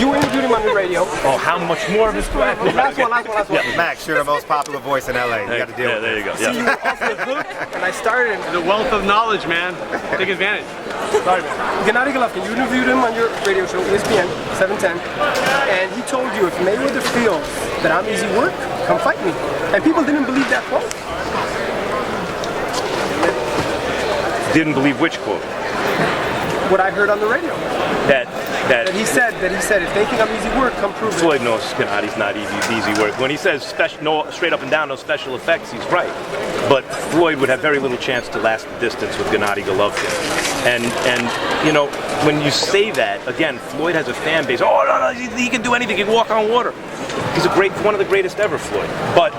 You interviewed him on the radio. Oh, how much more of his Last one. Yeah. Max, you're the most popular voice in LA. You got to deal with it. There you go. See, you were off the hook, and I started. The wealth of knowledge, man. Take advantage. Sorry, man. Gennady Golovkin, you interviewed him on your radio show, ESPN, 710, and he told you, if Mayweather feels that I'm easy work, come fight me. And people didn't believe that quote. Didn't believe which quote? What I heard on the radio. That he said if they think I'm easy work, come prove it. Floyd knows Gennady's not easy work. When he says no, straight up and down, no special effects, he's right. But Floyd would have very little chance to last the distance with Gennady Golovkin. And you know, when you say that, again, Floyd has a fan base. Oh no, he can do anything. He can walk on water. He's one of the greatest ever, Floyd. But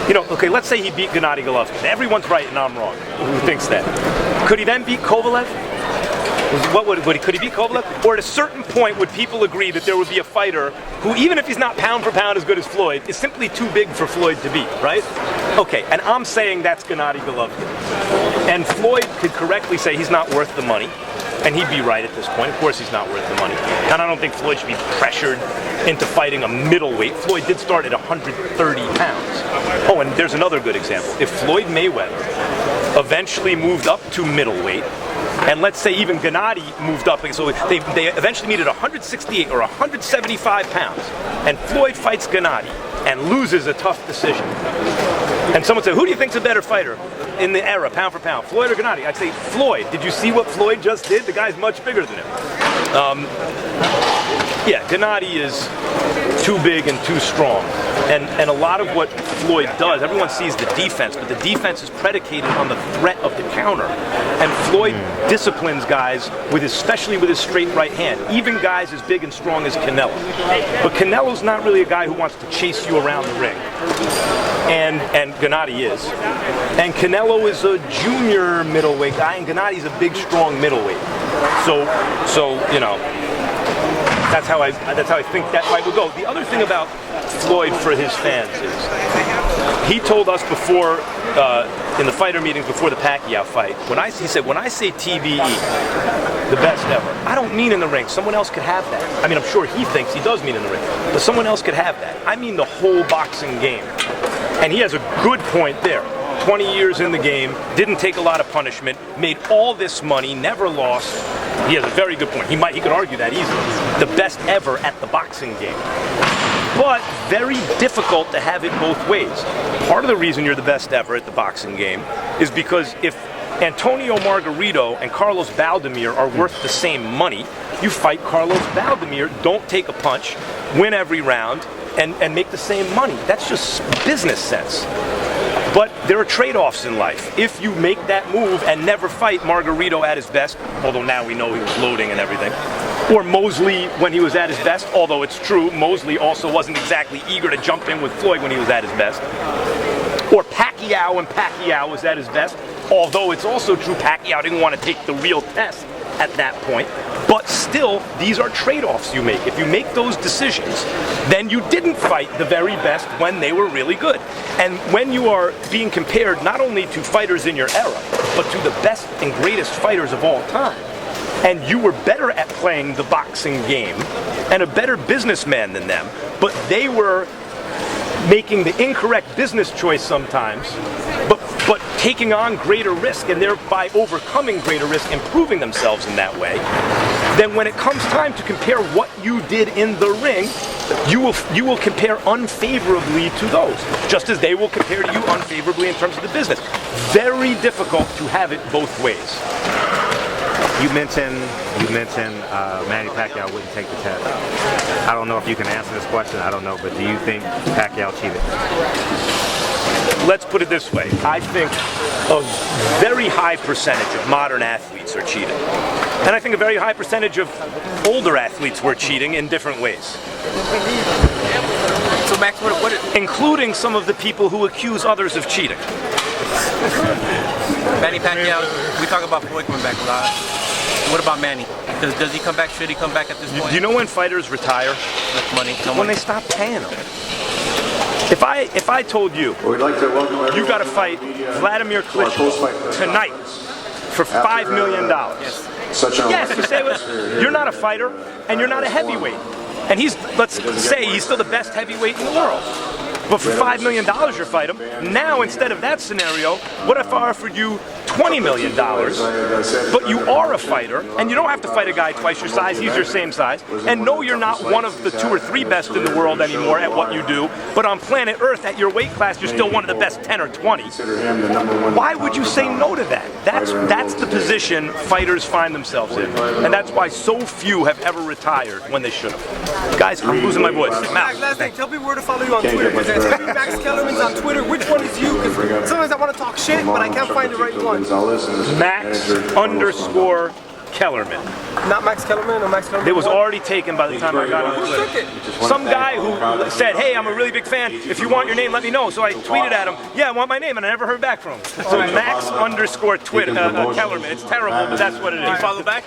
you know, okay, let's say he beat Gennady Golovkin. Everyone's right and I'm wrong. Who thinks that? Could he then beat Kovalev? Could he beat Kovalev? Or at a certain point would people agree that there would be a fighter who, even if he's not pound for pound as good as Floyd, is simply too big for Floyd to beat, right? Okay, and I'm saying that's Gennady Golovkin. And Floyd could correctly say he's not worth the money, and he'd be right at this point. Of course he's not worth the money. And I don't think Floyd should be pressured into fighting a middleweight. Floyd did start at 130 pounds. Oh, and there's another good example. If Floyd Mayweather eventually moved up to middleweight, and let's say even Gennady moved up, so they eventually meet at 168 or 175 pounds, and Floyd fights Gennady and loses a tough decision. And someone said, who do you think's a better fighter in the era, pound for pound, Floyd or Gennady? I'd say Floyd. Did you see what Floyd just did? The guy's much bigger than him. Yeah, Gennady is too big and too strong. And a lot of what Floyd does, everyone sees the defense, but the defense is predicated on the threat of the counter. And Floyd disciplines guys, especially with his straight right hand, even guys as big and strong as Canelo. But Canelo's not really a guy who wants to chase you around the ring. And Gennady is. And Canelo is a junior middleweight guy, and Gennady's a big, strong middleweight. So you know, that's how I think that fight would go. The other thing about Floyd for his fans is he told us before in the fighter meetings before the Pacquiao fight, he said, when I say TBE, the best ever, I don't mean in the ring. Someone else could have that. I mean, I'm sure he thinks he does mean in the ring, but someone else could have that. I mean the whole boxing game. And he has a good point there. 20 years in the game, didn't take a lot of punishment, made all this money, never lost. He has a very good point. He could argue that easily. The best ever at the boxing game. But very difficult to have it both ways. Part of the reason you're the best ever at the boxing game is because if Antonio Margarito and Carlos Baldemir are worth the same money, you fight Carlos Baldemir, don't take a punch, win every round, and make the same money. That's just business sense. But there are trade-offs in life. If you make that move and never fight Margarito at his best, although now we know he was loading and everything, or Mosley when he was at his best, although it's true, Mosley also wasn't exactly eager to jump in with Floyd when he was at his best, or Pacquiao when Pacquiao was at his best, although it's also true Pacquiao didn't want to take the real test at that point. But still, these are trade-offs you make. If you make those decisions, then you didn't fight the very best when they were really good. And when you are being compared not only to fighters in your era, but to the best and greatest fighters of all time, and you were better at playing the boxing game and a better businessman than them, but they were making the incorrect business choice sometimes, but taking on greater risk and thereby overcoming greater risk, improving themselves in that way, then when it comes time to compare what you did in the ring, you will compare unfavorably to those, just as they will compare to you unfavorably in terms of the business. Very difficult to have it both ways. You mentioned Manny Pacquiao wouldn't take the test. I don't know if you can answer this question. I don't know, but do you think Pacquiao cheated? Let's put it this way. I think a very high percentage of modern athletes are cheating. And I think a very high percentage of older athletes were cheating in different ways. So Max, what including some of the people who accuse others of cheating. Manny Pacquiao, we talk about Floyd coming back a lot. What about Manny? Does he come back? Should he come back at this point? Do you know when fighters retire? With money. When they stop paying them. If I told you, you got to fight Vladimir Klitschko tonight for $5 million. Yes, you say, you're not a fighter and you're not a heavyweight. And he's, let's say, he's still the best heavyweight in the world. But for $5 million you fight him. Now, instead of that scenario, what if I offered you $20 million, but you are a fighter, and you don't have to fight a guy twice your size, he's your same size, and no, you're not one of the 2 or 3 best in the world anymore at what you do, but on planet Earth, at your weight class, you're still one of the best 10 or 20. Why would you say no to that? That's the position fighters find themselves in, and that's why so few have ever retired when they should have. Guys, I'm losing my voice. Max, last thing, tell people where to follow you on Twitter, because there's Max Kellerman's on Twitter. Which one is you? Because sometimes I want to talk shit, but I can't find the right one. Max_Kellerman. Not Max Kellerman or Max Kellerman? It was already taken by the time I got on Who took it? Some guy who said, hey, I'm a really big fan. If you want your name, let me know. So I tweeted at him, yeah, I want my name, and I never heard back from him. So Max_Kellerman. It's terrible, but that's what it is. You follow back?